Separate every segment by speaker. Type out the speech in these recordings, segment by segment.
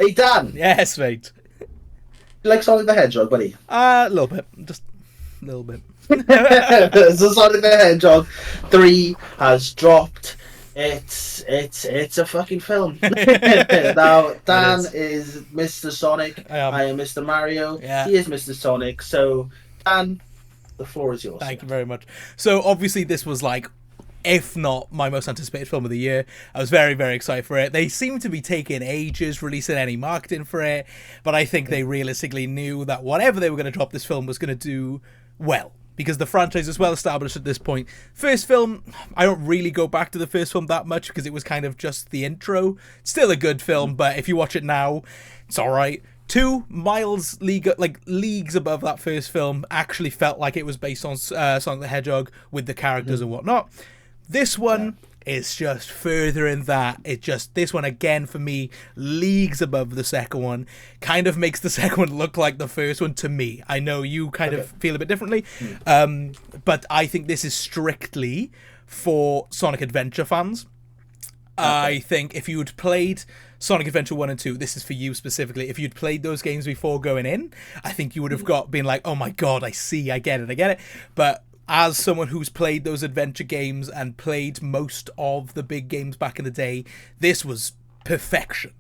Speaker 1: Hey Dan,
Speaker 2: Yes, mate.
Speaker 1: you like Sonic the Hedgehog, buddy?
Speaker 2: A little bit. Just a little bit.
Speaker 1: So Sonic the Hedgehog 3 has dropped. It's a fucking film. Now
Speaker 2: It
Speaker 1: Dan
Speaker 2: is.
Speaker 1: is Mr. Sonic. I
Speaker 2: Um,
Speaker 1: am Mr. Mario.
Speaker 2: yeah.
Speaker 1: He is Mr. Sonic. So Dan, the floor is yours, sir.
Speaker 2: Thank you very much. So obviously this was like, if not my most anticipated film of the year. I was very, very excited for it. They seem to be taking ages releasing any marketing for it, but I think they realistically knew that whatever they were going to drop, this film was going to do well. Because the franchise is well established at this point. First film, I don't really go back to the first film that much because it was kind of just the intro. Still a good film, but if you watch it now, it's alright. Two miles leagues above that first film actually felt like it was based on Sonic the Hedgehog with the characters and whatnot. This one is just further in that. This one again for me, leagues above the second one, kind of makes the second one look like the first one to me. I know you kind of feel a bit differently, but I think this is strictly for Sonic Adventure fans. I think if you'd played Sonic Adventure 1 and 2, this is for you specifically. If you'd played those games before going in, I think you would have been like, oh my god, I get it. But as someone who's played those adventure games and played most of the big games back in the day, this was perfection.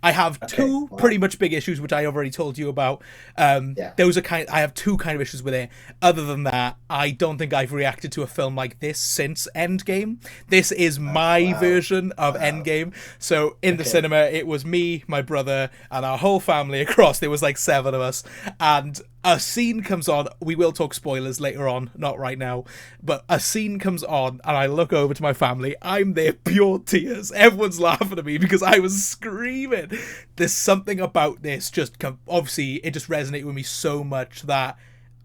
Speaker 2: I have two pretty much big issues, which I already told you about. Those are I have two kind of issues with it. Other than that, I don't think I've reacted to a film like this since Endgame. This is my version of Endgame. So in the cinema, it was me, my brother, and our whole family across. There was like 7 of us, and a scene comes on. We will talk spoilers later on, not right now, but a scene comes on and I look over to my family. I'm there, pure tears. Everyone's laughing at me because I was screaming. There's something about this obviously it just resonated with me so much that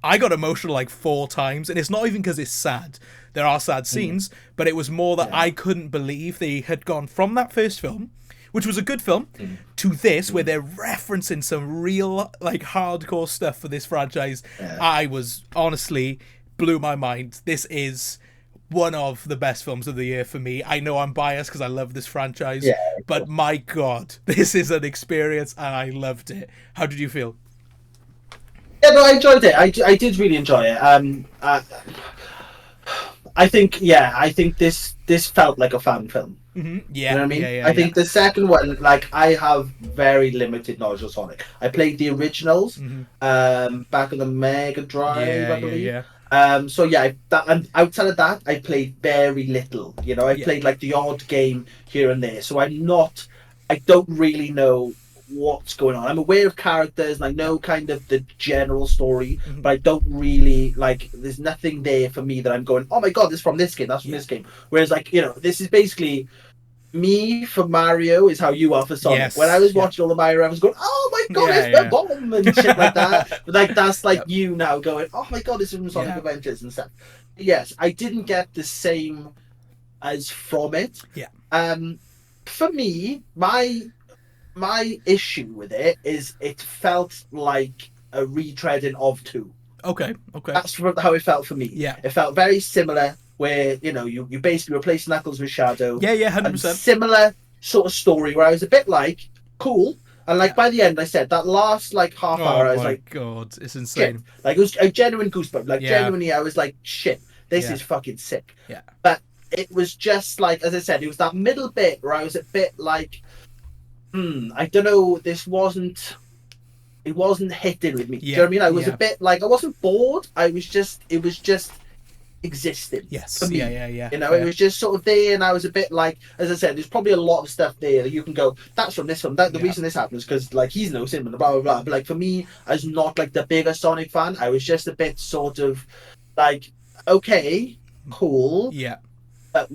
Speaker 2: I got emotional like 4 times, and it's not even because it's sad. There are sad scenes, but it was more that I couldn't believe they had gone from that first film, which was a good film, to this, where they're referencing some real, like, hardcore stuff for this franchise. I was, honestly, blew my mind. This is one of the best films of the year for me. I know I'm biased because I love this franchise, but my god, this is an experience, and I loved it. How did you feel?
Speaker 1: Yeah, no, I enjoyed it. I did really enjoy it. I think this felt like a fan film.
Speaker 2: Mm-hmm.
Speaker 1: You
Speaker 2: Yeah,
Speaker 1: know what I mean?
Speaker 2: yeah.
Speaker 1: I think the second one, like, I have very limited knowledge of Sonic. I played the originals, back on the Mega Drive, I believe. So yeah, and outside of that, I played very little. You know, I played like the odd game here and there. So I don't really know what's going on. I'm aware of characters and I know kind of the general story, but I don't really like. There's nothing there for me that I'm going, oh my god, this is from this game. That's from this game. Whereas, like, you know, this is basically me for Mario is how you are for Sonic.
Speaker 2: Yes.
Speaker 1: When I was watching all the Mario, I was going, "Oh my god, it's the bomb" and shit like that. But like that's like you now going, "Oh my god, it's from Sonic Adventures and stuff." Yes, I didn't get the same as from it. For me, my issue with it is it felt like a retreading of 2.
Speaker 2: Okay.
Speaker 1: That's how it felt for me. It felt very similar, where, you know, you basically replace Knuckles with Shadow.
Speaker 2: 100%.
Speaker 1: Similar sort of story where I was a bit like, cool. And like by the end, I said that last like half hour, I was like,
Speaker 2: god, it's insane.
Speaker 1: Shit. Like, it was a genuine goosebump. Like, genuinely, I was like, shit, this is fucking sick. But it was just like, as I said, it was that middle bit where I was a bit like, I don't know, it wasn't hitting with me. Do you know what I mean? I was a bit like, I wasn't bored. It was just existing.
Speaker 2: Yes.
Speaker 1: For me.
Speaker 2: Yeah.
Speaker 1: You know, it was just sort of there, and I was a bit like, as I said, there's probably a lot of stuff there that you can go, that's from this film. The reason this happens because like he's no Simon, blah blah blah. But like for me, as not like the bigger Sonic fan, I was just a bit sort of like, okay, cool. But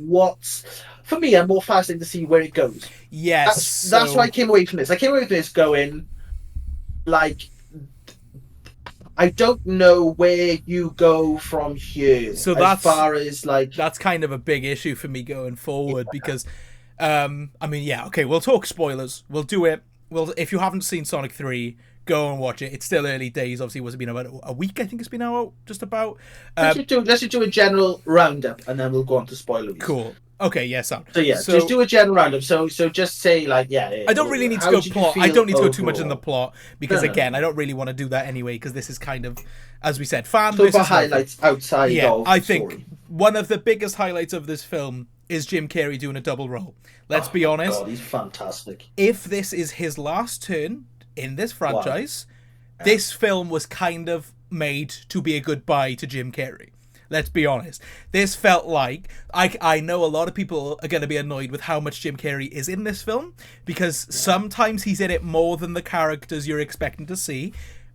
Speaker 1: for me, I'm more fascinated to see where it goes.
Speaker 2: Yes.
Speaker 1: That's why I came away from this. I came away from this going, like, I don't know where you go from here.
Speaker 2: So
Speaker 1: as far as like,
Speaker 2: that's kind of a big issue for me going forward because, I mean, okay, we'll talk spoilers. We'll do it. Well, if you haven't seen Sonic 3, go and watch it. It's still early days. Obviously, it was been about a week. I think it's been out just about.
Speaker 1: Let's just do a general roundup, and then we'll go on to spoilers.
Speaker 2: Cool. Okay, yeah, sound.
Speaker 1: So yeah, just do a general roundup. So just say like, yeah.
Speaker 2: I don't really need to go plot. I don't need to go too much in the plot because again, I don't really want to do that anyway because this is kind of, as we said, fan
Speaker 1: versus
Speaker 2: highlights
Speaker 1: outside of
Speaker 2: I think
Speaker 1: story.
Speaker 2: One of the biggest highlights of this film is Jim Carrey doing a double role. Let's be honest.
Speaker 1: God, he's fantastic.
Speaker 2: If this is his last turn in this franchise, this film was kind of made to be a goodbye to Jim Carrey. Let's be honest. This felt like... I know a lot of people are going to be annoyed with how much Jim Carrey is in this film because sometimes he's in it more than the characters you're expecting to see.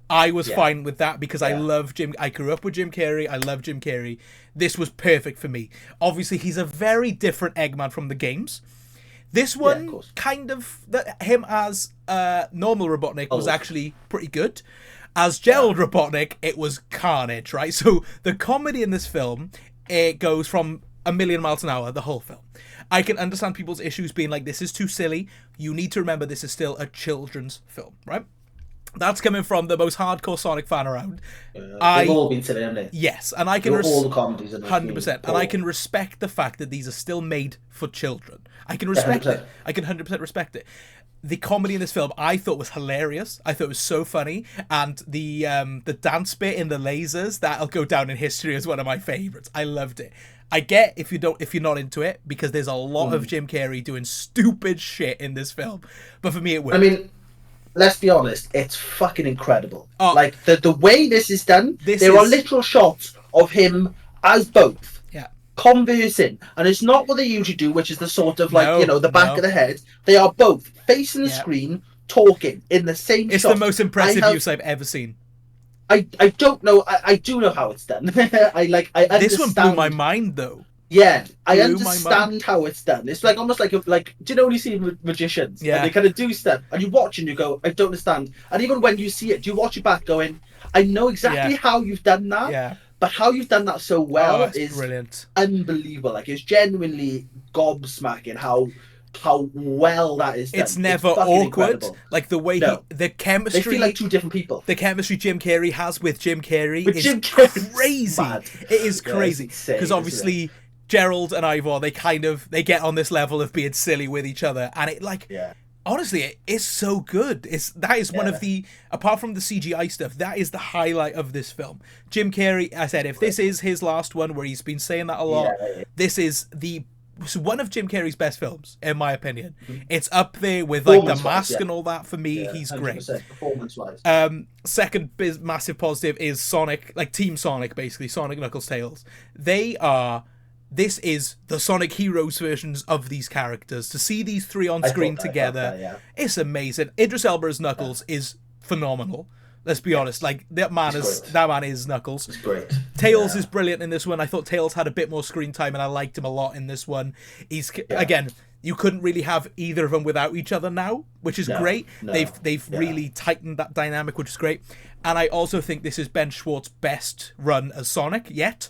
Speaker 2: I was fine with that because I love Jim... I grew up with Jim Carrey. I love Jim Carrey. This was perfect for me. Obviously, he's a very different Eggman from the games. This one, kind of... him as normal Robotnik was actually pretty good. As Gerald Robotnik, it was carnage, right? So the comedy in this film, it goes from a million miles an hour, the whole film. I can understand people's issues being like, this is too silly. You need to remember this is still a children's film, right? That's coming from the most hardcore Sonic fan around.
Speaker 1: They've all been silly, haven't they?
Speaker 2: Yes, and I can
Speaker 1: all the comedies,
Speaker 2: 100%, and I can respect the fact that these are still made for children. I can respect it. I can 100% respect it. The comedy in this film I thought was hilarious. I thought it was so funny, and the dance bit in the lasers, that'll go down in history as one of my favorites. I loved it. I get if you're not into it because there's a lot of Jim Carrey doing stupid shit in this film, but for me it worked.
Speaker 1: I mean, let's be honest, it's fucking incredible. Like the way this is done, there are literal shots of him as both. Conversing, and it's not what they usually do, which is the sort of like the back of the head. They are both facing the screen, talking in the same.
Speaker 2: It's
Speaker 1: shot.
Speaker 2: The most impressive use I've ever seen.
Speaker 1: I don't know. I do know how it's done. I understand.
Speaker 2: This one blew my mind though.
Speaker 1: Yeah, I understand how it's done. It's like almost like do you know when you see magicians? Yeah, and they kind of do stuff, and you watch and you go, I don't understand. And even when you see it, do you watch it back going, I know exactly how you've done that.
Speaker 2: Yeah.
Speaker 1: But how you've done that so well is
Speaker 2: brilliant,
Speaker 1: unbelievable. Like it's genuinely gobsmacking how well that is done.
Speaker 2: It's never awkward. Incredible. Like the way the chemistry.
Speaker 1: They feel like two different people.
Speaker 2: The chemistry Jim Carrey has with Jim Carrey is crazy. It is crazy because obviously Gerald and Ivor they get on this level of being silly with each other, and it honestly, it is so good. That is one of the, apart from the CGI stuff, that is the highlight of this film. Jim Carrey, I said, if this is his last one, where he's been saying that a lot, this is one of Jim Carrey's best films, in my opinion. It's up there with like The Mask and all that. For me, he's great.
Speaker 1: Performance-wise.
Speaker 2: Second massive positive is Sonic, like Team Sonic, basically, Sonic, Knuckles, Tails. This is the Sonic Heroes versions of these characters. To see these three on screen together, it's amazing. Idris Elba as Knuckles is phenomenal. Let's be honest. Like that man is Knuckles.
Speaker 1: It's great.
Speaker 2: Tails is brilliant in this one. I thought Tails had a bit more screen time, and I liked him a lot in this one. Again, you couldn't really have either of them without each other now, which is great. They've really tightened that dynamic, which is great. And I also think this is Ben Schwartz's best run as Sonic yet.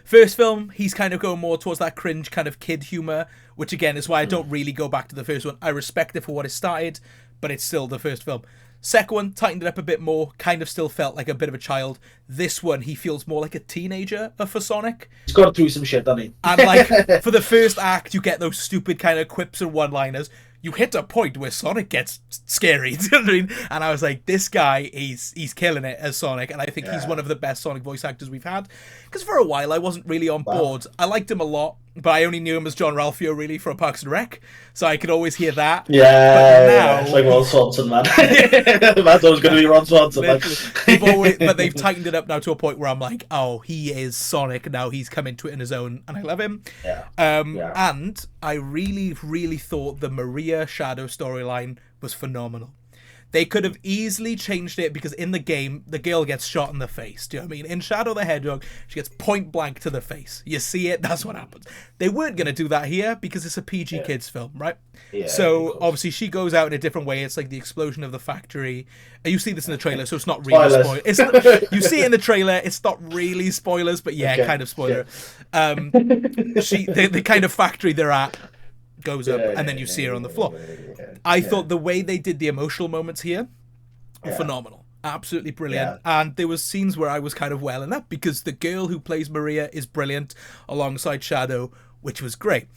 Speaker 2: First film, he's kind of going more towards that cringe kind of kid humor, which again is why I don't really go back to the first one. I respect it for what it started, but it's still the first film. Second one, tightened it up a bit more, kind of still felt like a bit of a child. This one, he feels more like a teenager for Sonic.
Speaker 1: He's gone through some shit, doesn't he?
Speaker 2: And like, for the first act, you get those stupid kind of quips and one-liners. You hit a point where Sonic gets scary, do you know what I mean? And I was like, this guy, he's killing it as Sonic, and I think he's one of the best Sonic voice actors we've had. Because for a while, I wasn't really on board. I liked him a lot, but I only knew him as John Ralphio, really, from Parks and Rec, so I could always hear that.
Speaker 1: It's like Ron Swanson, man. That's always going to be Ron Swanson, man.
Speaker 2: But they've tightened it up now to a point where I'm like, oh, he is Sonic now. He's come into it in his own, and I love him. And I really, really thought the Maria Shadow storyline was phenomenal. They could have easily changed it because in the game, the girl gets shot in the face. Do you know what I mean? In Shadow the Hedgehog, she gets point blank to the face. You see it, that's what happens. They weren't going to do that here because it's a PG kids film, right? So obviously she goes out in a different way. It's like the explosion of the factory. You see this in the trailer, so it's not really spoilers. You see it in the trailer, it's not really spoilers, but kind of spoiler. The kind of factory they're at goes up, and then you see her on the floor. I thought the way they did the emotional moments here were phenomenal. Absolutely brilliant. And there was scenes where I was kind of welling up because the girl who plays Maria is brilliant alongside Shadow. which was great.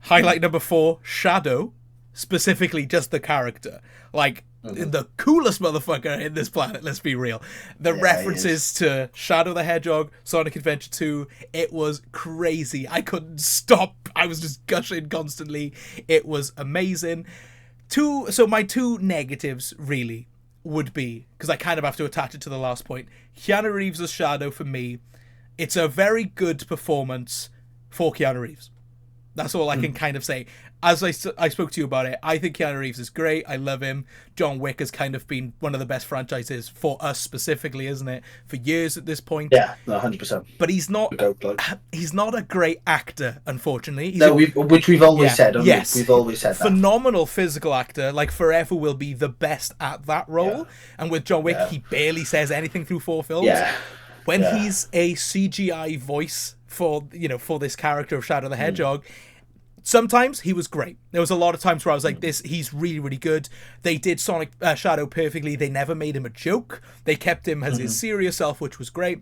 Speaker 2: Highlight number 4, Shadow, specifically just the character. Like, the coolest motherfucker in this planet, let's be real. The references to Shadow the Hedgehog, Sonic Adventure 2, it was crazy. I couldn't stop. I was just gushing constantly. It was amazing. So my 2 negatives, really, would be, because I kind of have to attach it to the last point, Keanu Reeves' Shadow, for me, it's a very good performance for Keanu Reeves. That's all I can kind of say. As I spoke to you about it, I think Keanu Reeves is great. I love him. John Wick has kind of been one of the best franchises for us specifically, isn't it? For years at this point.
Speaker 1: Yeah, 100%.
Speaker 2: But he's not a great actor, unfortunately.
Speaker 1: Which we've always said.
Speaker 2: Yes.
Speaker 1: We've always said that.
Speaker 2: Phenomenal physical actor. Like, forever will be the best at that role. Yeah. And with John Wick, he barely says anything through 4 films.
Speaker 1: Yeah.
Speaker 2: When he's a CGI voice for this character of Shadow the Hedgehog, sometimes he was great. There was a lot of times where I was like, he's really, really good. They did Sonic Shadow perfectly. They never made him a joke. They kept him as his serious self, which was great.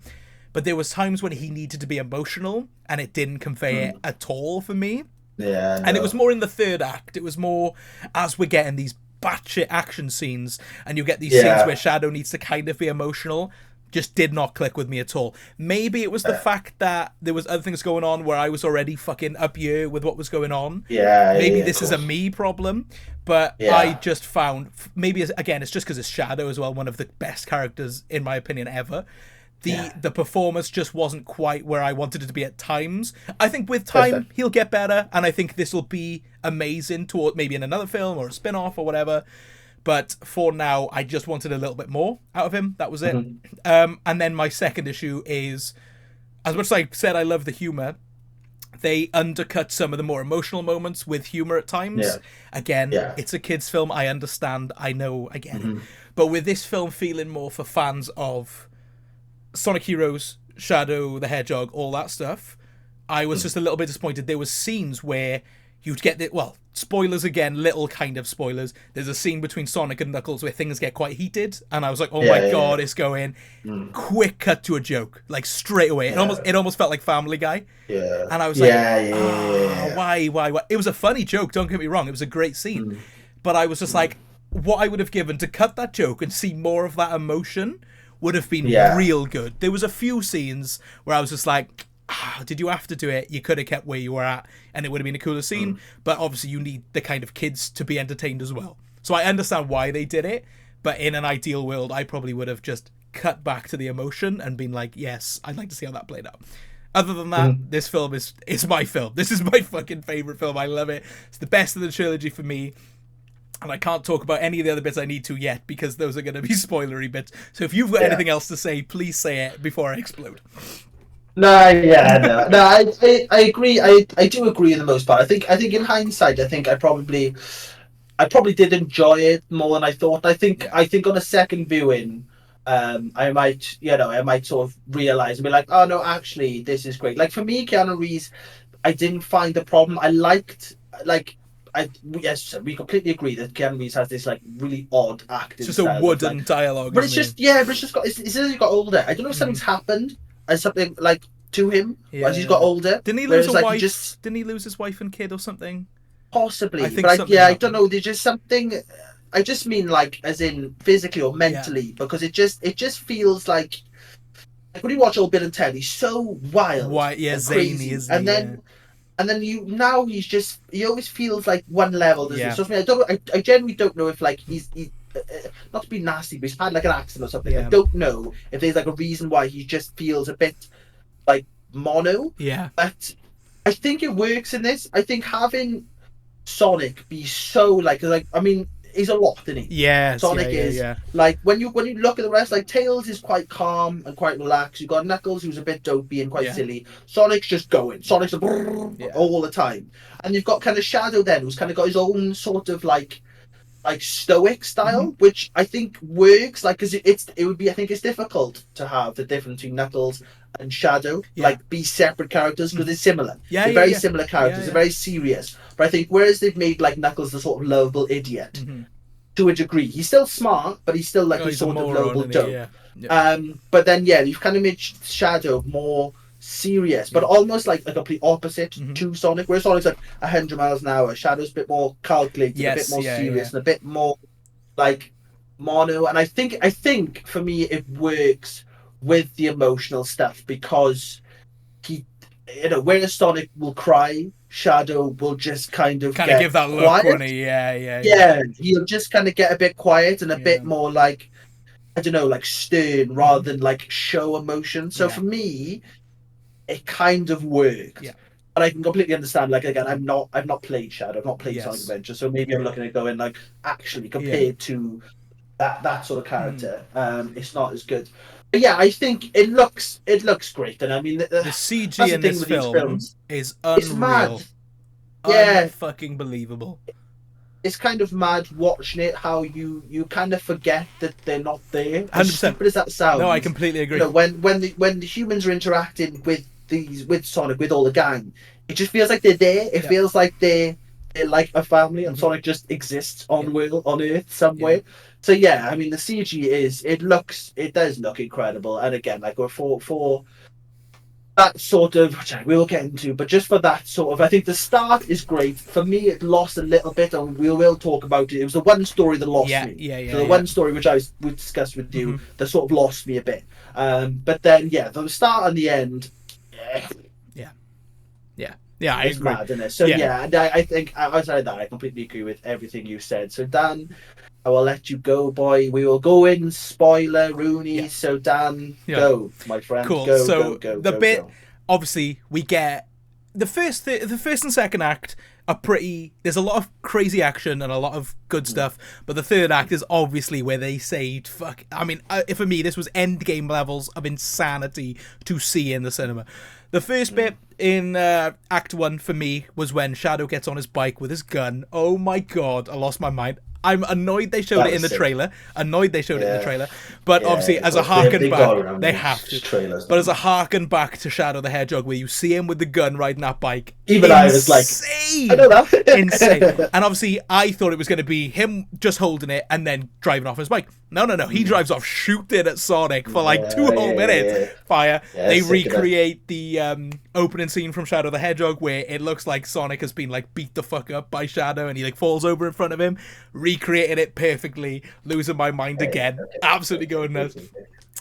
Speaker 2: But there was times when he needed to be emotional, and it didn't convey it at all for me.
Speaker 1: Yeah.
Speaker 2: And it was more in the 3rd act. It was more as we're getting these batshit action scenes, and you get these scenes where Shadow needs to kind of be emotional. Just did not click with me at all. Maybe it was the fact that there was other things going on where I was already fucking up here with what was going on.
Speaker 1: Yeah.
Speaker 2: Maybe this is a me problem, but I just found, maybe again, it's just because it's Shadow as well, one of the best characters in my opinion ever. The performance just wasn't quite where I wanted it to be at times. I think with time he'll get better, and I think this will be amazing toward maybe in another film or a spin-off or whatever. But for now, I just wanted a little bit more out of him. That was it. And then my second issue is, as much as I said I love the humor, they undercut some of the more emotional moments with humor at times.
Speaker 1: Yeah.
Speaker 2: Again, it's a kid's film. I understand. I know. I get it. But with this film feeling more for fans of Sonic Heroes, Shadow the Hedgehog, all that stuff, I was just a little bit disappointed. There was scenes where you'd get the, well, spoilers again, little kind of spoilers. There's a scene between Sonic and Knuckles where things get quite heated, and I was like, oh my god, it's going. Quick cut to a joke, like straight away. It almost felt like Family Guy.
Speaker 1: Yeah.
Speaker 2: And I was like, why? It was a funny joke, don't get me wrong. It was a great scene. But I was just like, what I would have given to cut that joke and see more of that emotion would have been real good. There was a few scenes where I was just like, did you have to do it? You could have kept where you were at, and it would have been a cooler scene. But obviously, you need the kind of kids to be entertained as well. So I understand why they did it. But in an ideal world, I probably would have just cut back to the emotion and been like, yes, I'd like to see how that played out. Other than that, this film is my film. This is my fucking favorite film. I love it. It's the best of the trilogy for me. And I can't talk about any of the other bits I need to yet, because those are going to be spoilery bits. So if you've got anything else to say, please say it before I explode.
Speaker 1: No, I agree. I do agree in the most part. I think in hindsight, I probably did enjoy it more than I thought. I think on a second viewing, I might sort of realize and be like, oh no, actually this is great. Like for me, Keanu Reeves, I didn't find the problem. I liked we completely agree that Keanu Reeves has this like really odd acting.
Speaker 2: It's just a wooden dialogue.
Speaker 1: But it's just as he got older. I don't know if something's happened. As something like to him as he's got older.
Speaker 2: Didn't he lose a wife? Didn't he lose his wife and kid or something?
Speaker 1: Possibly, I don't know. There's just something. I just mean like as in physically or mentally, because it just feels like when you watch old Bill and Ted, he's so wild,
Speaker 2: zany, isn't he?
Speaker 1: And then he always feels like one level. So for me, I genuinely don't know if like he's not to be nasty, but he's had like an accident or something. I don't know if there's like a reason why he just feels a bit like mono.
Speaker 2: Yeah.
Speaker 1: But I think it works in this. I think having Sonic be so like I mean, he's a lot, isn't he?
Speaker 2: Yeah.
Speaker 1: Sonic is like when you look at the rest, like Tails is quite calm and quite relaxed. You've got Knuckles who's a bit dopey and quite silly. Sonic's just going. Sonic's all the time. And you've got kind of Shadow then, who's kind of got his own sort of like stoic style, which I think works. Like, because it would be, I think it's difficult to have the difference between Knuckles and Shadow, like be separate characters, because they're similar. They're very similar characters. They're very serious. But I think whereas they've made like Knuckles the sort of lovable idiot to a degree, he's still smart, but he's still like a sort of lovable dope. But then you've kind of made Shadow more serious, but almost like a complete opposite to Sonic. Where Sonic's like 100 miles an hour, Shadow's a bit more calculated, a bit more serious, and a bit more like mono. And I think for me it works with the emotional stuff because he, whereas Sonic will cry, Shadow will just kind of
Speaker 2: give that look,
Speaker 1: quiet.
Speaker 2: Won't he? Yeah.
Speaker 1: He'll just kind of get a bit quiet and a bit more like, I don't know, like stern rather than like show emotion. So for me, it kind of worked.
Speaker 2: Yeah.
Speaker 1: But I can completely understand. Like again, I've not played Shadow, I've not played Sonic Adventure, so maybe I'm looking at it going like, actually compared to that sort of character, it's not as good. But yeah, I think it looks great, and I mean the
Speaker 2: CG in this film is unreal.
Speaker 1: It's mad.
Speaker 2: Fucking believable.
Speaker 1: It's kind of mad watching it, how you kind of forget that they're not there.
Speaker 2: 100%.
Speaker 1: As stupid as that sounds.
Speaker 2: No, I completely agree.
Speaker 1: When the humans are interacting with Sonic, with all the gang, it just feels like they're there. It feels like they're like a family, and Sonic just exists on Earth somewhere. So yeah, I mean the CG it does look incredible, and again, like for that sort of, which we will get into, but just for that sort of, I think the start is great. For me, it lost a little bit, and we will talk about it. It was the one story that lost me. So the one story which we discussed with you that sort of lost me a bit. But then, the start and the end.
Speaker 2: Yeah, I
Speaker 1: it's
Speaker 2: agree.
Speaker 1: Mad, isn't it? So and I think outside of that, I completely agree with everything you said. So Dan, I will let you go, boy. We will go in spoiler Rooney. Yeah. So Dan, go, my friend.
Speaker 2: Cool.
Speaker 1: Go,
Speaker 2: so
Speaker 1: go,
Speaker 2: the bit, obviously, we get the first and second act are pretty. There's a lot of crazy action and a lot of good stuff, but the third act is obviously where they say, "Fuck." I mean, for me, this was endgame levels of insanity to see in the cinema. The first bit in Act 1 for me was when Shadow gets on his bike with his gun. Oh my god, I lost my mind. I'm annoyed they showed it in the trailer. But obviously, as a harken back, they have to.
Speaker 1: Trailers,
Speaker 2: but as a harken back to Shadow the Hedgehog, where you see him with the gun riding that bike,
Speaker 1: even I was like, I know that.
Speaker 2: Insane. And obviously, I thought it was going to be him just holding it and then driving off his bike. No. He drives off shooting at Sonic for like 2 whole minutes. Fire. They recreate the opening scene from Shadow the Hedgehog where it looks like Sonic has been like beat the fuck up by Shadow and he like falls over in front of him. Recreated it perfectly. Losing my mind again. Absolutely going nuts.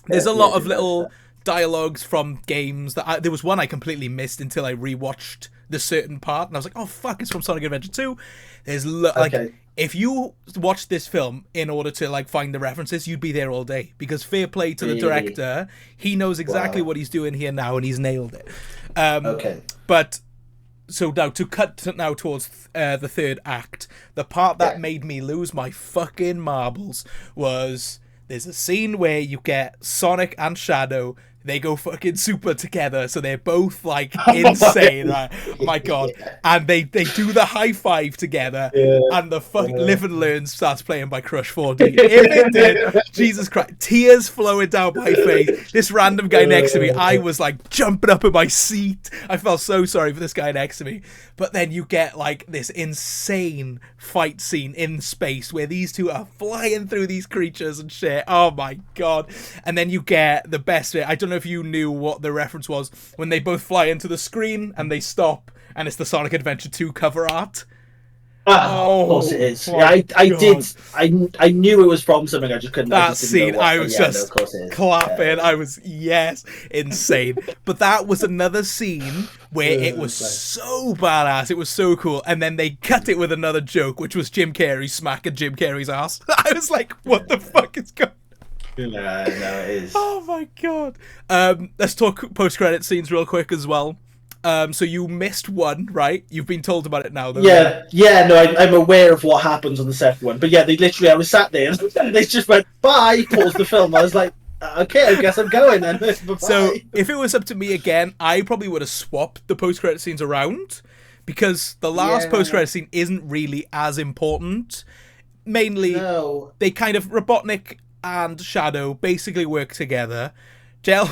Speaker 2: There's a lot of little dialogues from games that there was one I completely missed until I rewatched the certain part and I was like, oh fuck, it's from Sonic Adventure 2. There's like if you watch this film in order to like find the references, you'd be there all day because fair play to the director, he knows exactly what he's doing here now and he's nailed it. But so now to cut towards the third act, the part that made me lose my fucking marbles was there's a scene where you get Sonic and Shadow. They go fucking super together, so they're both like insane, right? My god. And they do the high five together, and the Live and Learn starts playing by Crush 4D. If it did, Jesus Christ, tears flowing down my face. This random guy next to me, I was like jumping up in my seat. I felt so sorry for this guy next to me. But then you get like this insane fight scene in space where these two are flying through these creatures and shit. Oh my god. And then you get the best bit. I don't know if you knew what the reference was when they both fly into the screen and they stop and it's the Sonic Adventure 2 cover art.
Speaker 1: Of course it is. Yeah, I knew it was from something. I just couldn't.
Speaker 2: That scene, I was just clapping. I was insane. But that was another scene where it was so badass. It was so cool. And then they cut it with another joke, which was Jim Carrey smacking Jim Carrey's ass. I was like, what the fuck is going?
Speaker 1: No, it is.
Speaker 2: Oh my god. Let's talk post-credit scenes real quick as well. So you missed one, right? You've been told about it now, though.
Speaker 1: No, I'm aware of what happens on the second one. But yeah, I was sat there and they just went, bye, paused the film. I was like, okay, I guess I'm going then. Bye-bye.
Speaker 2: So if it was up to me again, I probably would have swapped the post-credit scenes around because the last post-credit scene isn't really as important. Mainly, they kind of, Robotnik and Shadow basically work together. Gerald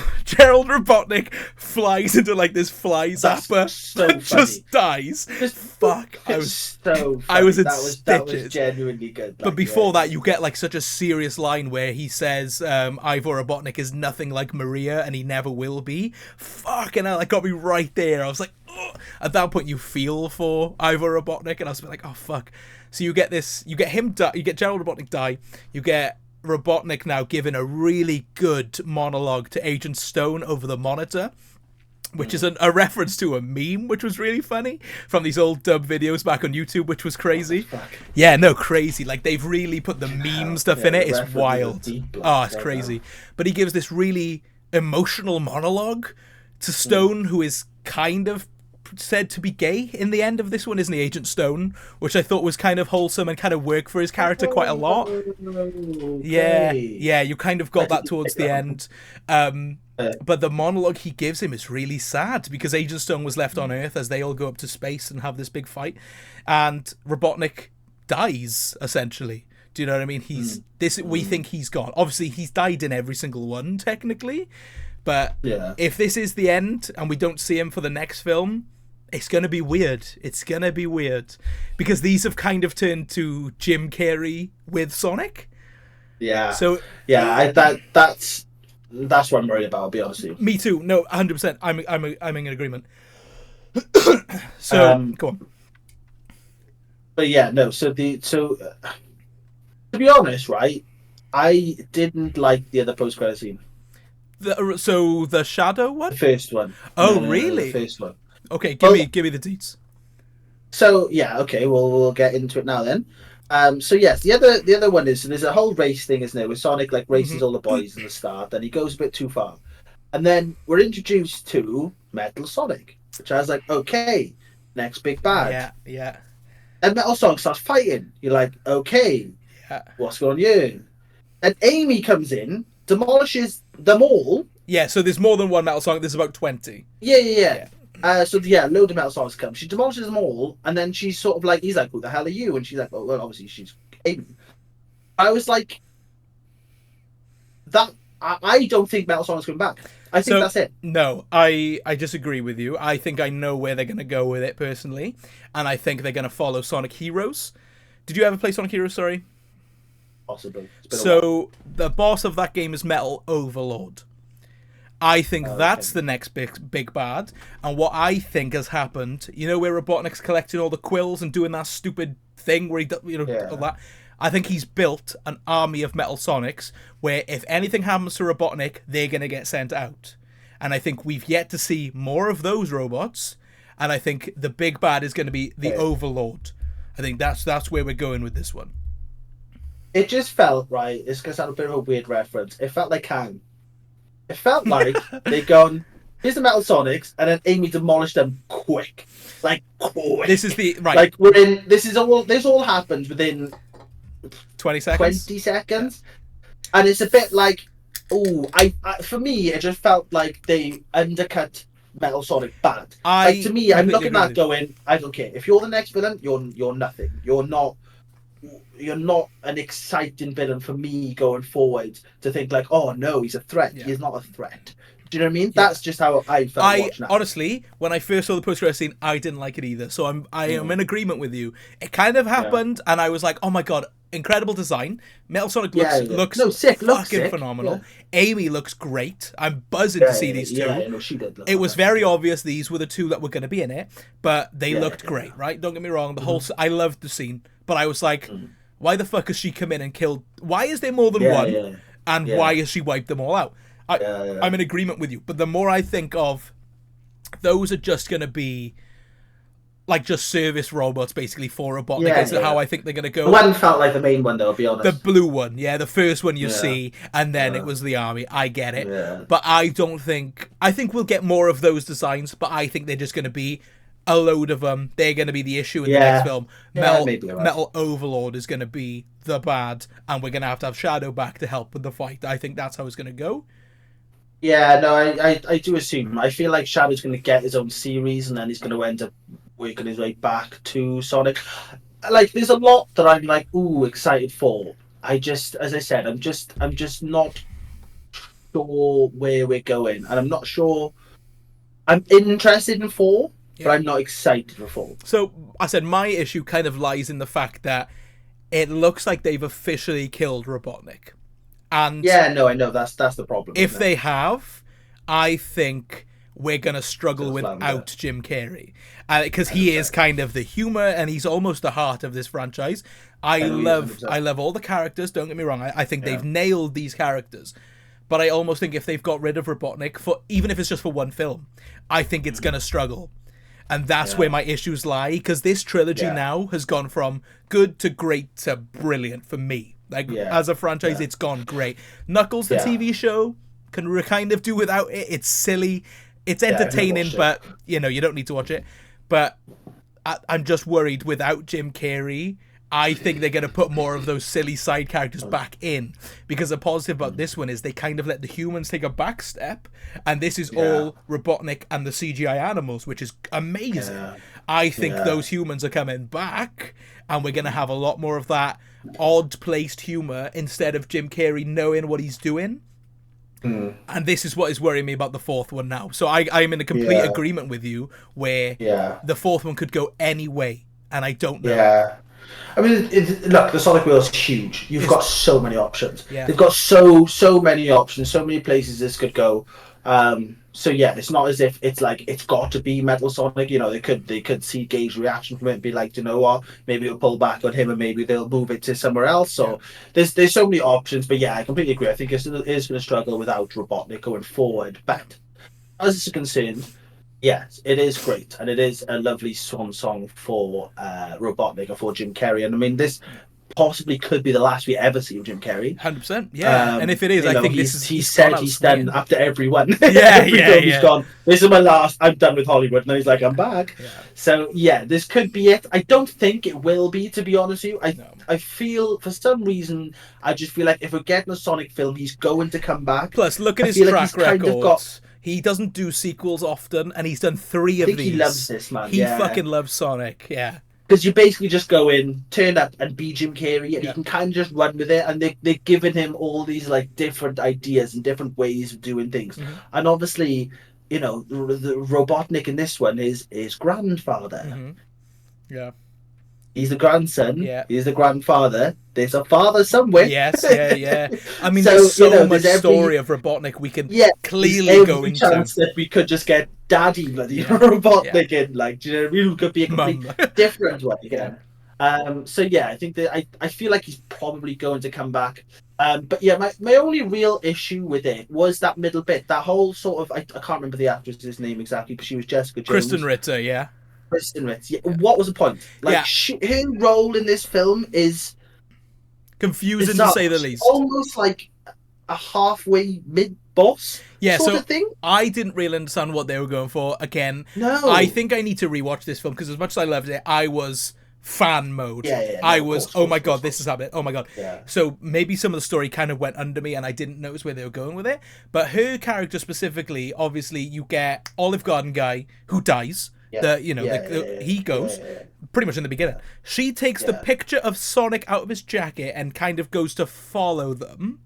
Speaker 2: Robotnik flies into like this fly zapper
Speaker 1: so
Speaker 2: and just dies. Fuck, I was
Speaker 1: so funny.
Speaker 2: I was in
Speaker 1: that
Speaker 2: stitches.
Speaker 1: was genuinely good.
Speaker 2: But before that, you get like such a serious line where he says Ivor Robotnik is nothing like Maria and he never will be. Fucking hell, that got me right there. I was like, ugh. At that point, you feel for Ivor Robotnik, and I was like, oh fuck. So you get him die, you get Gerald Robotnik die, you get Robotnik now giving a really good monologue to Agent Stone over the monitor, which is a reference to a meme, which was really funny from these old dub videos back on YouTube, which was crazy. Yeah, no, crazy. Like, they've really put the meme stuff in it. It's wild. Oh, it's crazy. But he gives this really emotional monologue to Stone, who is kind of said to be gay in the end of this one, isn't he, Agent Stone? Which I thought was kind of wholesome and kind of worked for his character quite a lot. Okay. Yeah, you kind of got that towards the end. But the monologue he gives him is really sad because Agent Stone was left on Earth as they all go up to space and have this big fight, and Robotnik dies essentially. Do you know what I mean? We think he's gone. Obviously, he's died in every single one technically, but if this is the end and we don't see him for the next film, it's going to be weird. It's going to be weird because these have kind of turned to Jim Carrey with Sonic.
Speaker 1: Yeah.
Speaker 2: So
Speaker 1: that's what I'm worried about. I'll be honest with you.
Speaker 2: Me too. No, 100%. I'm in agreement. So go on.
Speaker 1: But yeah, no. To be honest, right, I didn't like the other post-credit scene.
Speaker 2: The shadow one?
Speaker 1: The first one.
Speaker 2: Oh, really?
Speaker 1: The first one.
Speaker 2: Okay, give me the deets.
Speaker 1: So yeah, okay, we'll get into it now then. So yes, the other one is, so there's a whole race thing, isn't there, where Sonic like races all the boys in the start, and he goes a bit too far, and then we're introduced to Metal Sonic, which I was like, okay, next big bad.
Speaker 2: Yeah.
Speaker 1: And Metal Sonic starts fighting. You're like, okay, what's going on here? And Amy comes in, demolishes them all.
Speaker 2: Yeah, so there's more than one Metal Sonic. There's about 20.
Speaker 1: Yeah. Load of Metal Sonics come. She demolishes them all, and then she's sort of like, he's like, who the hell are you? And she's like, well, obviously she's Amy. I was like, that. I don't think Metal Sonic's coming back. I think that's it.
Speaker 2: No, I disagree with you. I think I know where they're going to go with it personally, and I think they're going to follow Sonic Heroes. Did you ever play Sonic Heroes? Sorry.
Speaker 1: Possibly.
Speaker 2: So the boss of that game is Metal Overlord. I think that's the next big bad. And what I think has happened, you know, where Robotnik's collecting all the quills and doing that stupid thing where he, all that. I think he's built an army of Metal Sonics where if anything happens to Robotnik, they're going to get sent out. And I think we've yet to see more of those robots. And I think the big bad is going to be the Overlord. I think that's where we're going with this one.
Speaker 1: It just felt, right, it's going to sound a bit of a weird reference. It felt like Kang. It felt like they'd gone, here's the Metal Sonics, and then Amy demolished them quick. Like, quick.
Speaker 2: This is the, right.
Speaker 1: Like, this all happened within
Speaker 2: 20 seconds.
Speaker 1: 20 seconds. And it's a bit like, for me, it just felt like they undercut Metal Sonic bad. To me, I'm looking at that going, I don't care. If you're the next villain, you're nothing. You're not an exciting villain for me going forward to think like, oh no, he's a threat. Yeah. He's not a threat. Do you know what I mean? Yeah. That's just how I felt watching that.
Speaker 2: Honestly, when I first saw the post-credit scene, I didn't like it either. So I am in agreement with you. It kind of happened, and I was like, oh my god, incredible design. Metal Sonic looks fucking phenomenal. Yeah. Amy looks great. I'm buzzing to see these two.
Speaker 1: Yeah, she did.
Speaker 2: It was very obvious these were the two that were going to be in it, but they looked great, right? Don't get me wrong. The whole I loved the scene, but I was like, why the fuck has she come in and killed? Why is there more than one? Yeah. And why has she wiped them all out? I'm in agreement with you, but the more I think of, those are just going to be like just service robots basically for Robotnik. Is how I think they're going to go.
Speaker 1: The one felt like the main one, though, I'll be honest.
Speaker 2: The blue one, the first one you see, and then it was the army. I get it. Yeah. But I think we'll get more of those designs, but I think they're just going to be a load of them. They're going to be the issue in the next film. Metal Overlord is going to be the bad, and we're going to have Shadow back to help with the fight. I think that's how it's going to go.
Speaker 1: Yeah, no, I do assume. I feel like Shadow's going to get his own series, and then he's going to end up working his way back to Sonic. Like, there's a lot that I'm like, excited for. As I said, I'm just not sure where we're going, and I'm not sure. I'm interested in 4, but I'm not excited for 4.
Speaker 2: So I said my issue kind of lies in the fact that it looks like they've officially killed Robotnik. And
Speaker 1: yeah, no, I know that's the problem.
Speaker 2: If they have, I think we're gonna struggle without Jim Carrey, because he is kind of the humor and he's almost the heart of this franchise. I love all the characters. Don't get me wrong. I think they've nailed these characters, but I almost think if they've got rid of Robotnik for even if it's just for one film, I think it's gonna struggle. And that's where my issues lie, because this trilogy now has gone from good to great to brilliant for me. Like, as a franchise, it's gone great. Knuckles, the TV show, can kind of do without it. It's silly. It's entertaining, but, you don't need to watch it. But I'm just worried without Jim Carrey, I think they're going to put more of those silly side characters back in. Because the positive about this one is they kind of let the humans take a back step. And this is all Robotnik and the CGI animals, which is amazing. I think those humans are coming back. And we're going to have a lot more of that odd-placed humor instead of Jim Carrey knowing what he's doing. And this is what is worrying me about the 4th one now. So I'm in a complete agreement with you where the 4th one could go any way. And I don't know.
Speaker 1: Yeah. I mean, look, the Sonic wheel is huge. You've got so many options. They've got so many options, so many places this could go. So yeah, it's not as if it's like it's got to be Metal Sonic. They could see Gage's reaction from it and be like, you know what, maybe we'll pull back on him and maybe they'll move it to somewhere else. So there's so many options. But yeah, I completely agree. I think it is going to struggle without Robotnik going forward. But as it's concerned, yes, it is great, and it is a lovely swan song for Robotnik and for Jim Carrey. And I mean, this possibly could be the last we ever see of Jim Carrey.
Speaker 2: 100%, yeah. And if it is, I think
Speaker 1: he said he's done after everyone.
Speaker 2: He's
Speaker 1: gone. This is my last. I'm done with Hollywood. And then he's like, I'm back. So yeah, this could be it. I don't think it will be, to be honest with you. I feel for some reason I just feel like if we're getting a Sonic film, he's going to come back.
Speaker 2: Plus, look at his track record. He doesn't do sequels often, and he's done 3 of these.
Speaker 1: He loves this, man.
Speaker 2: He fucking loves Sonic,
Speaker 1: Because you basically just go in, turn up, and be Jim Carrey, and you can kind of just run with it. And they're giving him all these like different ideas and different ways of doing things. And obviously, the Robotnik in this one is his grandfather.
Speaker 2: Yeah.
Speaker 1: He's the grandson. He's the grandfather. There's a father somewhere.
Speaker 2: Yes. I mean, there's so much story of Robotnik we can clearly go into.
Speaker 1: Chance that we could just get Daddy bloody Robotnik in, like, we could be a completely different one again. So yeah, I think that I feel like he's probably going to come back. But yeah, my only real issue with it was that middle bit, that whole sort of I can't remember the actress's name exactly, but she was Jessica Jones.
Speaker 2: Kristen Ritter,
Speaker 1: Kristen Ritz. What was the point? Like, her role in this film is
Speaker 2: confusing to say the least.
Speaker 1: Almost like a halfway mid-boss sort of thing.
Speaker 2: I didn't really understand what they were going for. Again,
Speaker 1: no.
Speaker 2: I think I need to rewatch this film, because as much as I loved it, I was fan mode. I was, oh my god, this is happening. Oh my god. So maybe some of the story kind of went under me and I didn't notice where they were going with it. But her character specifically, obviously, you get Olive Garden guy who dies. He goes pretty much in the beginning. She takes the picture of Sonic out of his jacket and kind of goes to follow them.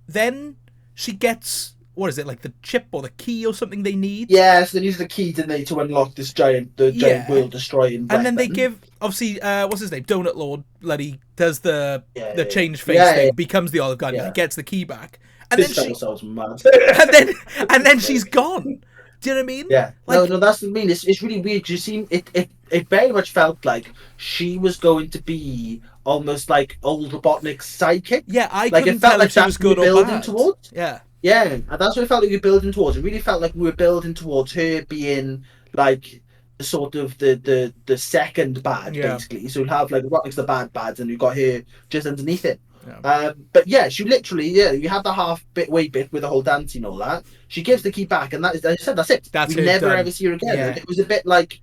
Speaker 2: Then she gets, what is it, like the chip or the key or something they need?
Speaker 1: Yeah, so they use the key, didn't they, to unlock this giant world destroying weapon.
Speaker 2: And then they give, obviously, what's his name, Donut Lord, bloody does the change face thing, becomes the Olive Garden, gets the key back, and then and then she's gone. Do you know what I mean?
Speaker 1: Yeah. Like, no, that's what I mean. It's really weird. You see, it very much felt like she was going to be almost like old Robotnik's sidekick.
Speaker 2: Yeah, I couldn't tell if she was good or bad.
Speaker 1: Towards. Yeah, and that's what it felt like we were building towards. It really felt like we were building towards her being like sort of the second bad, basically. So we'd have like Robotnik's the bad, and you've got her just underneath it. But yeah, she literally, you have the bit with the whole dancing and all that. She gives the key back, and that's it. We never ever see her again. It was a bit like,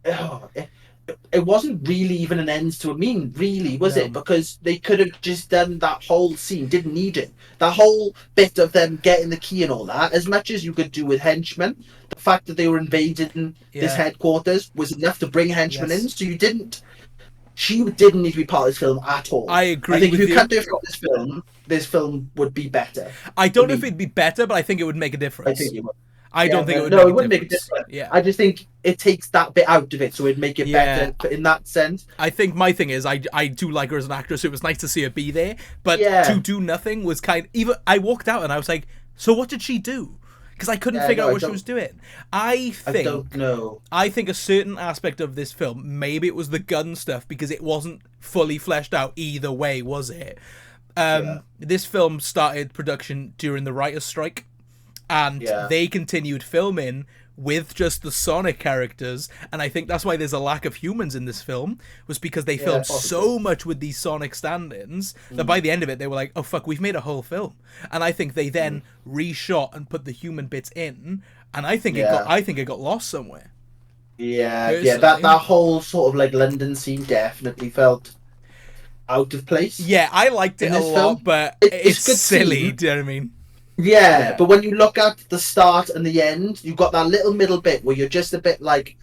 Speaker 1: it wasn't really even an ends to a mean, really, was it? Because they could have just done that whole scene, didn't need it. That whole bit of them getting the key and all that, as much as you could do with henchmen, the fact that they were invading this headquarters was enough to bring henchmen in, so you didn't she didn't need to be part of this film at all.
Speaker 2: I agree
Speaker 1: I think
Speaker 2: with
Speaker 1: if you
Speaker 2: you.
Speaker 1: cut her from this film would be better.
Speaker 2: I don't know if it'd be better, but I think it would make a difference.
Speaker 1: I think it would.
Speaker 2: I don't think it would
Speaker 1: no,
Speaker 2: make
Speaker 1: it
Speaker 2: a
Speaker 1: wouldn't
Speaker 2: difference.
Speaker 1: make a difference.
Speaker 2: Yeah.
Speaker 1: I just think it takes that bit out of it, so it'd make it better in that sense.
Speaker 2: I think my thing is I do like her as an actress. It was nice to see her be there, but to do nothing was even. I walked out and I was like, so what did she do? Because I couldn't figure out what she was doing. I don't
Speaker 1: know.
Speaker 2: I think a certain aspect of this film, maybe it was the gun stuff, because it wasn't fully fleshed out either way, was it? This film started production during the writer's strike, and they continued filming with just the Sonic characters, and I think that's why there's a lack of humans in this film, was because they filmed so much with these Sonic stand-ins that by the end of it they were like, oh fuck, we've made a whole film. And I think they then reshot and put the human bits in, and I think it got lost somewhere.
Speaker 1: That whole sort of like London scene definitely felt out of place.
Speaker 2: I liked it a lot, but it's silly. Do you know what I mean?
Speaker 1: Yeah, but when you look at the start and the end, you've got that little middle bit where you're just a bit like,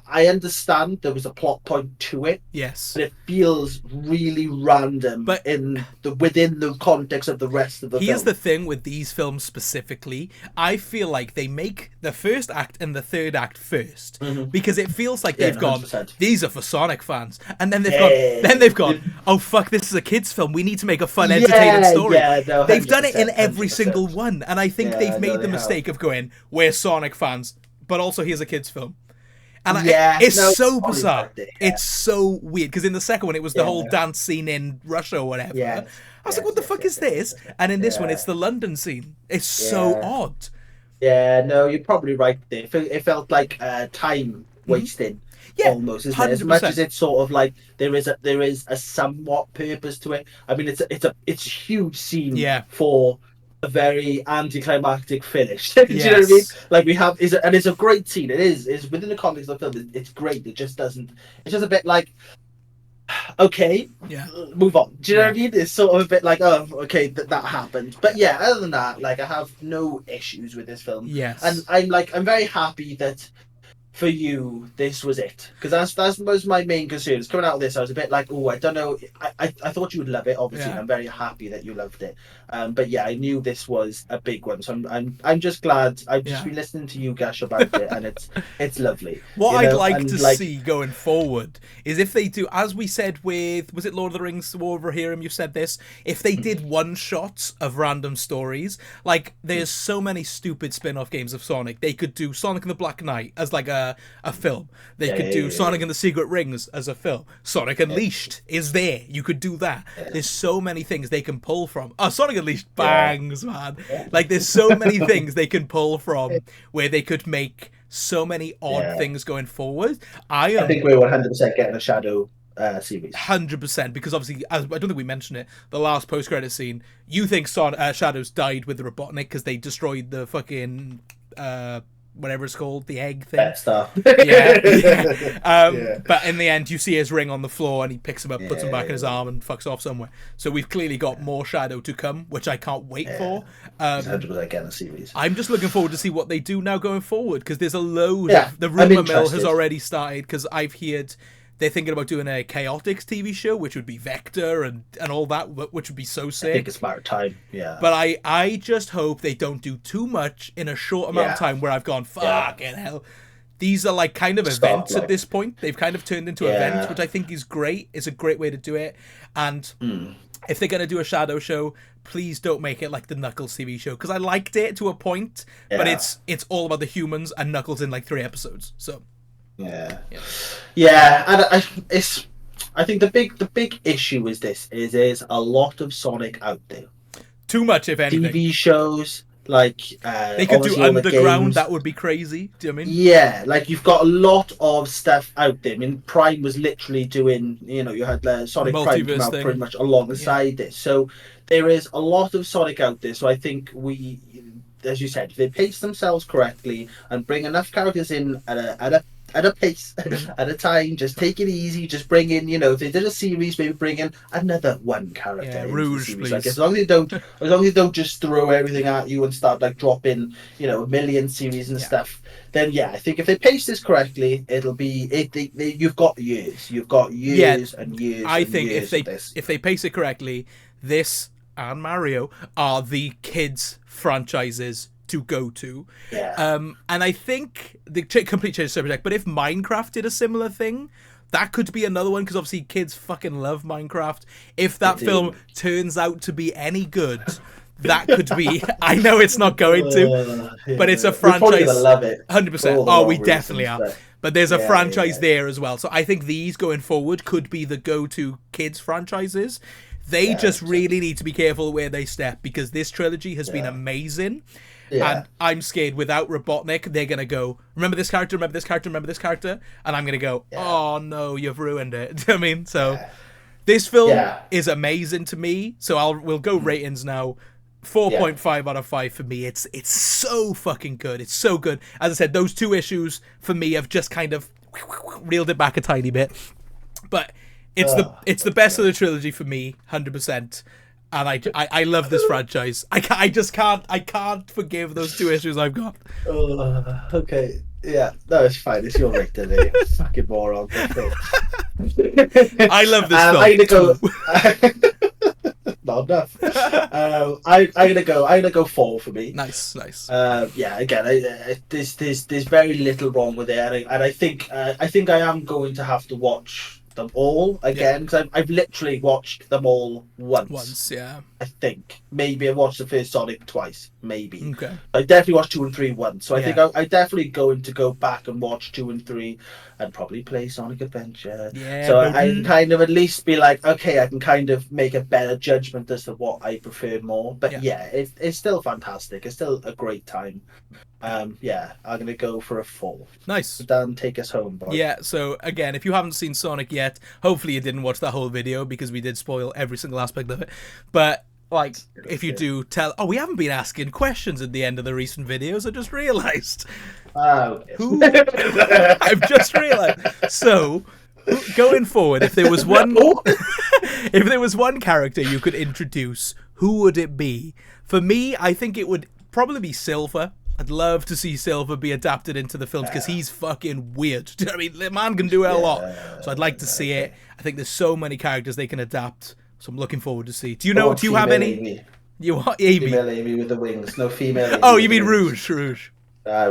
Speaker 1: I understand there was a plot point to it.
Speaker 2: Yes.
Speaker 1: But it feels really random within the context of the rest of the film.
Speaker 2: Here's the thing with these films specifically. I feel like they make the first act and the third act first. Because it feels like they've 100%. Gone, these are for Sonic fans. And then they've gone, oh fuck, this is a kid's film. We need to make a fun, entertaining story. They've done it in every single one. And I think they've made the mistake of going, we're Sonic fans, but also here's a kid's film. And it's so bizarre. It's so weird, because in the second one it was the whole dance scene in Russia or whatever. I was like, what the fuck is this? And in this one it's the London scene. It's so odd.
Speaker 1: Yeah, no, you're probably right there. It felt like time wasting. Almost, isn't it? As much as it's sort of like there is a somewhat purpose to it. I mean, it's a huge scene for a very anticlimactic finish. Do you know what I mean? Like it's a great scene. It is within the context of the film. It's great. It just doesn't. It's just a bit like, okay, move on. Do you know what I mean? It's sort of a bit like, oh, okay, that happened. But yeah, other than that, like I have no issues with this film.
Speaker 2: Yes,
Speaker 1: and I'm very happy that. For you, this was it, because that was my main concerns coming out of this. I was a bit like, oh, I don't know. I thought you would love it. Obviously, I'm very happy that you loved it. But yeah, I knew this was a big one, so I'm just glad. I've just been listening to you gush about it, and it's lovely.
Speaker 2: What I'd like to see going forward is if they do, as we said with, was it Lord of the Rings: War of Rohirrim? You said this. If they did one shots of random stories, like there's so many stupid spin-off games of Sonic. They could do Sonic and the Black Knight as like a film. They could do Sonic and the Secret Rings as a film. Sonic Unleashed is there. You could do that. There's so many things they can pull from. Oh, Sonic Unleashed bangs, man. Like there's so many things they can pull from where they could make so many odd things going forward. I
Speaker 1: think we're 100% getting a Shadow series.
Speaker 2: 100%, because obviously, I don't think we mentioned it, the last post-credit scene, you think Shadows died with the Robotnik because they destroyed the fucking whatever it's called, the egg thing.
Speaker 1: That stuff.
Speaker 2: But in the end, you see his ring on the floor and he picks him up, puts him back in his arm and fucks off somewhere. So we've clearly got more Shadow to come, which I can't wait for.
Speaker 1: 100% getting a series.
Speaker 2: I'm just looking forward to see what they do now going forward, because there's a load of, the rumor mill has already started, because I've heard they're thinking about doing a Chaotix TV show, which would be Vector and all that, which would be so sick.
Speaker 1: I think it's a matter of time,
Speaker 2: But I just hope they don't do too much in a short amount of time where I've gone, fucking hell. These are like kind of events at this point. They've kind of turned into events, which I think is great. It's a great way to do it. And if they're going to do a Shadow show, please don't make it like the Knuckles TV show, because I liked it to a point, but it's all about the humans and Knuckles in like 3 episodes. So...
Speaker 1: and I think the big issue is there's a lot of Sonic out there.
Speaker 2: Too much, if anything.
Speaker 1: TV shows, like
Speaker 2: they could do Underground. That would be crazy. Do you know what I mean?
Speaker 1: Yeah, like you've got a lot of stuff out there. I mean, Prime was literally doing, you had Sonic Prime come out pretty much alongside this. So there is a lot of Sonic out there. So I think as you said, if they pace themselves correctly and bring enough characters in at a at a pace, at a time. Just take it easy. Just bring in, if they did a series, maybe bring in another one character into
Speaker 2: Rouge,
Speaker 1: the series.
Speaker 2: please.
Speaker 1: Like as long as they don't just throw everything at you and start like dropping, a million series and stuff. Then I think if they pace this correctly, it'll be you've got years. You've got years and years.
Speaker 2: I
Speaker 1: and
Speaker 2: think
Speaker 1: years
Speaker 2: if they pace it correctly, this and Mario are the kids franchises to go to. And I think the complete change of subject, but if Minecraft did a similar thing, that could be another one, because obviously kids fucking love Minecraft. If that film turns out to be any good, that could be. I know it's not going to, but it's a franchise. We're
Speaker 1: gonna love it.
Speaker 2: 100%. Oh, we definitely are. But there's a franchise there as well. So I think these going forward could be the go-to kids franchises. They just really need to be careful where they step, because this trilogy has been amazing. And I'm scared without Robotnik, they're going to go, remember this character, remember this character, remember this character? And I'm going to go, oh no, you've ruined it. I mean, so this film is amazing to me. So we'll go ratings now. 4.5 out of 5 for me. It's so fucking good. It's so good. As I said, those two issues for me have just kind of reeled it back a tiny bit. But it's the best of the trilogy for me, 100%. And I love this franchise. I can't forgive those two issues I've got.
Speaker 1: Okay. Yeah. No, it's fine. It's your rating, eh? Fucking moron.
Speaker 2: I love this film.
Speaker 1: I'm gonna go. Not enough. I'm gonna go 4 for me.
Speaker 2: Nice.
Speaker 1: Again, there's very little wrong with it, and I think I am going to have to watch them all again, because I've literally watched them all once. I think maybe I watched the first Sonic twice, maybe.
Speaker 2: Okay.
Speaker 1: I definitely watched 2 and 3 once, so I think I definitely going to go back and watch 2 and 3 and probably play Sonic Adventure. So I can kind of at least be like, okay, I can kind of make a better judgment as to what I prefer more. But it's still fantastic. It's still a great time. I'm gonna go for a 4.
Speaker 2: Nice.
Speaker 1: Dan, take us home, boy.
Speaker 2: Yeah, so again, if you haven't seen Sonic yet, hopefully you didn't watch that whole video, because we did spoil every single aspect of it. But if you do we haven't been asking questions at the end of the recent videos. I just realized. I've just realized. So going forward, if there was one character you could introduce, who would it be? For me, I think it would probably be Silver. I'd love to see Silver be adapted into the films, because he's fucking weird. I mean, the man can do it a lot. So I'd like to see it. I think there's so many characters they can adapt. So I'm looking forward to see. Do you have any?
Speaker 1: Amy.
Speaker 2: You want Amy?
Speaker 1: Female Amy with the wings. No, female Amy.
Speaker 2: Oh, you mean Rouge? Rouge.
Speaker 1: Rouge. I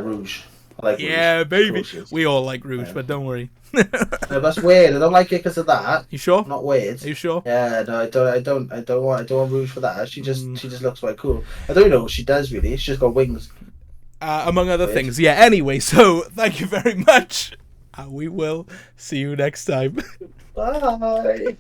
Speaker 1: like Rouge.
Speaker 2: Yeah, baby. We all like Rouge, but don't worry.
Speaker 1: No, that's weird. I don't like it because of that.
Speaker 2: You sure?
Speaker 1: Not weird.
Speaker 2: Are you sure?
Speaker 1: Yeah, no, I don't want Rouge for that. She just looks quite cool. I don't know what she does really. She's just got wings.
Speaker 2: Among other things. Yeah. Anyway, so thank you very much. And we will see you next time.
Speaker 1: Bye.